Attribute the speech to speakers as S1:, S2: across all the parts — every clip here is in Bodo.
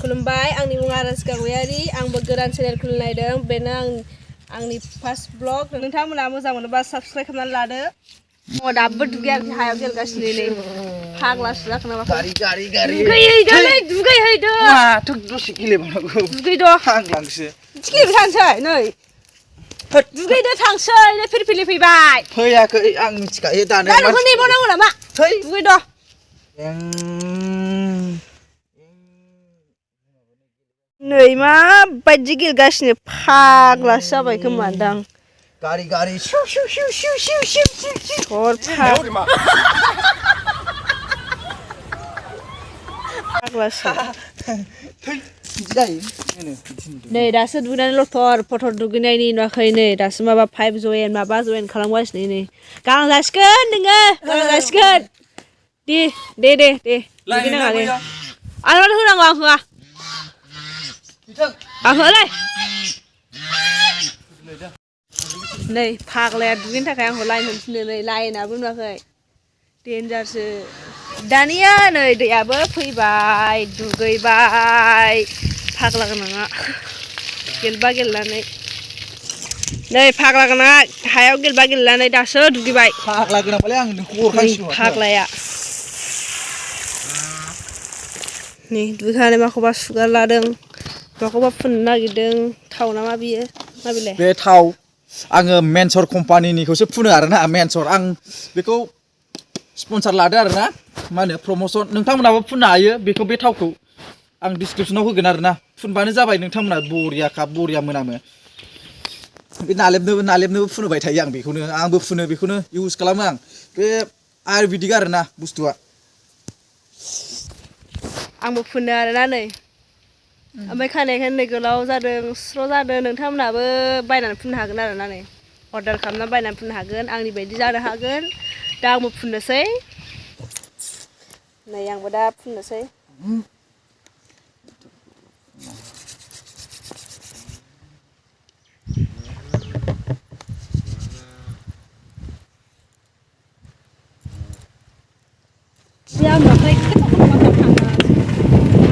S1: खुलुमबाय आंनि मुङा गोयारी आंबो गोदान चेनेल खुलिनायदों बेनो आंनि फार्स्ट ब्लग नोंथांमोना मोजां मोनोबा साबस्क्राइब खालामनानै लादो दाबो दुगैया हायाव गेलगासिनो नै फाग्लासो जाखो नामा गारि दुगैहैदोलै दुगैहैदो
S2: माथो दसे गेलेबावनांगौ
S1: दुगैद'
S2: फाग्लांसो
S1: गेलेबाय थांसै नै दुगैदो थांसै नै फिरफिलि फैबाय
S2: फैयाखै आं मिथिखायो दानो
S1: दा नोंखौ नेबावनांगौ नामा
S2: थै
S1: दुगैद' नै माबायदि गेलगासिनो फाग्लासो जाबाय खोमादां
S2: गारि सिउ सिउ सिउ सिउ सिउ सिउ सिउ
S1: फाग्लासो
S2: थै जायो
S1: नै दासो दुगैनानै लथर फथर दुगैनायनि नुवाखै नै दासो माबा पाइप जयेन माबा जयेन खालामगासिनो नै गालां जासिगोन नोङो गालां जासिगोन दे दुगैनाङा दे आरो माथो होनांगौ आं होआ आं होआलै नै फाग्लाया दुगैनो थाखाय आंखौ लाइन होनफिनो नै लाइनाबो नुवाखै देन्जारसो दानिया नै दैयाबो फैबाय दुगैबाय फाग्ला गोनाङा गेलबा गेलनानै नै फाग्ला गोनाङा हायाव गेलबा गेलनानै दासो दुगैबाय
S2: फाग्ला गोनांबालाय आं नोंखौ हरखांसिगौ
S1: फाग्लाया नै दुगैखानानै माखौबा सुगार लादों माखौबा फुननो नागिरदों थाव नामा बियो माबिलाय
S2: बे थाव आङो मेनसर कम्पानिनिखौसो फुनो आरोना मेनसर आं बेखौ स्पन्सार लादो आरोना मा होनो प्रम'सन नोंथांमोनाबो फुननो हायो बेखौ बे थावखौ आं डिसक्रिपसनाव होगोन आरोना फुनबानो जाबाय नोंथांमोना बरिया मोनामो बे नालेबनोबो फुनबाय थायो आं बेखौनो आंबो फुनो बेखौनो इउज खालामो आं बे आयुर्वेदिक आरोना बुस्थुआ
S1: आंबो फुनो आरोना नै ओमफ्राय खानायखौ नै गोलाव जादों स्र' जादों नोंथांमोनहाबो बायनानै फुननो हागोन आरोना नै अर्डार खालामनानै बायनानै फुननो हागोन आंनि बायदि जानो हागोन दा आंबो फुननोसै नै आंबो दा फुननोसै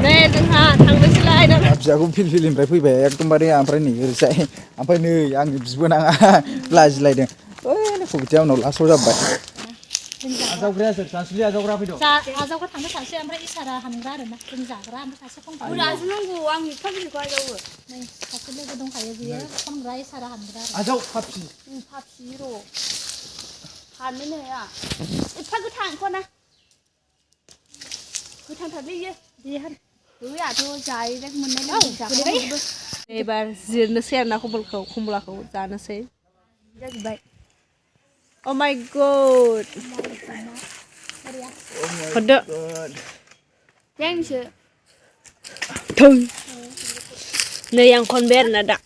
S1: नै जोंहा थांनोसैलाय
S2: बियाखौ फिलफिलिनिफ्राय फैबाय एकदमबारे ओमफ्राय नै ओरैजाय ओमफ्राय नै आंनि बिबोनाङा लाजिलायदों ओइ कबिथाया उनाव लास्टआव जाबाय आजावग्राया सोर सानसुलि आजावग्रा फैदों
S3: आजावग्रा थांनो सानसै ओमफ्राय इसारा हानग्रा आरोना जों जाग्रा ओमफ्राय सासे खनग्रा
S1: आजावनांगौ आं एफा गिदिरखौ आजावो
S3: नै सासे लोगो दंखायो बियो खनग्रा इसारा हानग्रा
S2: आजाव पापि
S1: र' हाननोनो हाया एफा गोथांखौना गोथांथारलै इयो देहान गैयाथ' जायोना मोननाय जाखांबायबो एबार जिरनोसै आरोना खमलाखौ जानोसै जाजोब्बाय अ माय गड हरदो थों नै आं खनबाय आरोना दा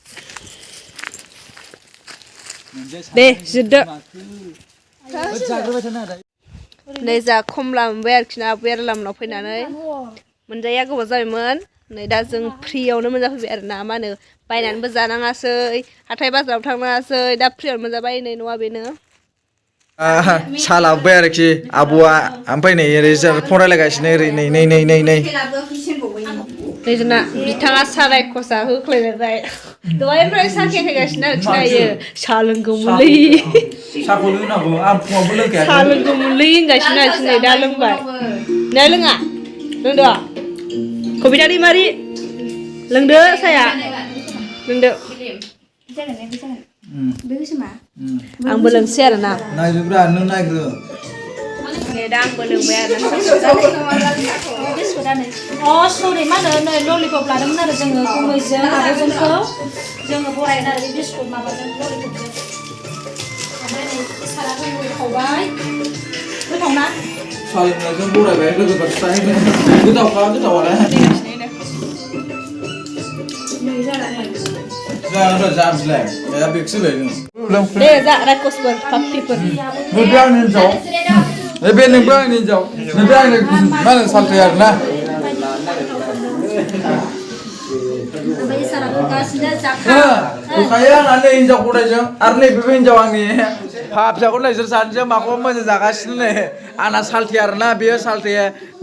S1: दे जिरदो नै जा खमला मोनबाय आरोखि ना बेरलामनाव फैनानै मोनजाया गोबाव जाबायमोन नै दा जों फ्रियावनो मोनजाफैबाय आरोना मा होनो बायनानैबो जानाङासै हाथाय बाजाराव थांनाङासै दा फ्रियावनो मोनजाबाय नै न'आ बेनो
S2: साहा लाबोबाय आरोखि आब'आ ओमफ्राय नै ओरै फन रायलायगासिनो ओरै नै
S1: जोंना बिथाङा साराय खसा होख्लायलायबाय दहायनिफ्राय साहा खेफैगासिनो आरोखि नायो साहा लोंगौमोनलै
S2: साहाखौ लोंनांगौ आं फुङावबो लोंखायाखै
S1: साहा लोंगौमोनलै होनगासिनो आरोखि नै दा लोंबाय नों लोङा लोंदो कबिता दैमारि लोंदो साया लोंदो आंबो लोंसै आरोना
S2: नायजोब्रा नों नायग्रो
S1: दा आंबो लोंबाय आरो
S3: सरि मा होनो नै ललिपप लादोंमोन आरो जोङो गुमैजों आब'जोंखौ जोङो बरायगोन आरो बे बिस्कुट माबाजों ललिपपजों ओमफ्राय नै सारा खावबाय गोथावना
S2: साहा लोंनायजों बरायबाय लोगोफोर गोथावालाय जाबिलाय बेखौसो
S1: दे जा रायखसफोर पाप्पिफोर
S2: नोंबो आंनि हिनजाव बे नोंबो आंनि हिनजाव नोंबो आंनि मा होनो सालथै आरोना होखायो आंना नै हिनजाव गदायजों आरो नैबेबो हिनजाव आंनि फिसाखौ नोंसोर सानैजों माखौबा मोजां जागासिनो नै आंना सालथे आरोना बेयो सालथे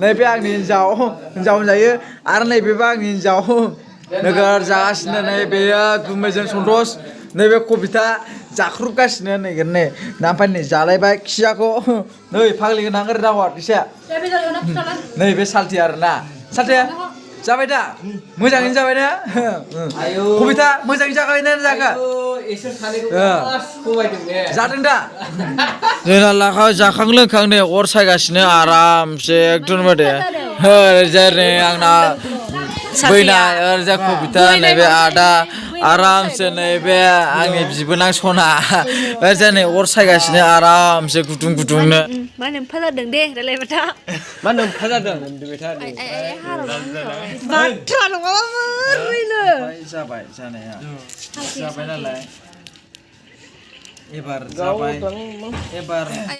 S2: नैबे आंनि हिन्जाव होनजायो आरो नैबेबो आंनि हिन्जाव नोगोर जागासिनो नै बेयो गुमैजों सन्तोष नैबे कबिता जाख्रुबगासिनो नैगोन नै दा ओमफ्राय नै जालायबाय खियाखौ नै फाग्लि गोनां ओरै दावआ एसे नैबे सालथे आरोना सालथे जाबाय दा मोजाङैनो जाबाय ना कबिता मोजाङै जागायना जाखा जादों दा जोंना लाखा जाखां लोंखां नै अर सायगासिनो आरामसे एकदमबारे ओरैजाय आंना बैनाय ओरैजाय कबिता नैबे आदा आरामसे नैबे आंनि बिबोनां सना ओरैजाय नै अर सायगासिनो आरामसे गुदुं गुदुंनो
S1: मा होनो एम्फा जादों दे रायलायबाय था
S4: मा होनो एम्फा जादों होनबाय था
S1: बाथ्रा नङाबाबो ओरैनो
S2: जाबाय जानाया जाबाय नालाय एबार जाबाय एबार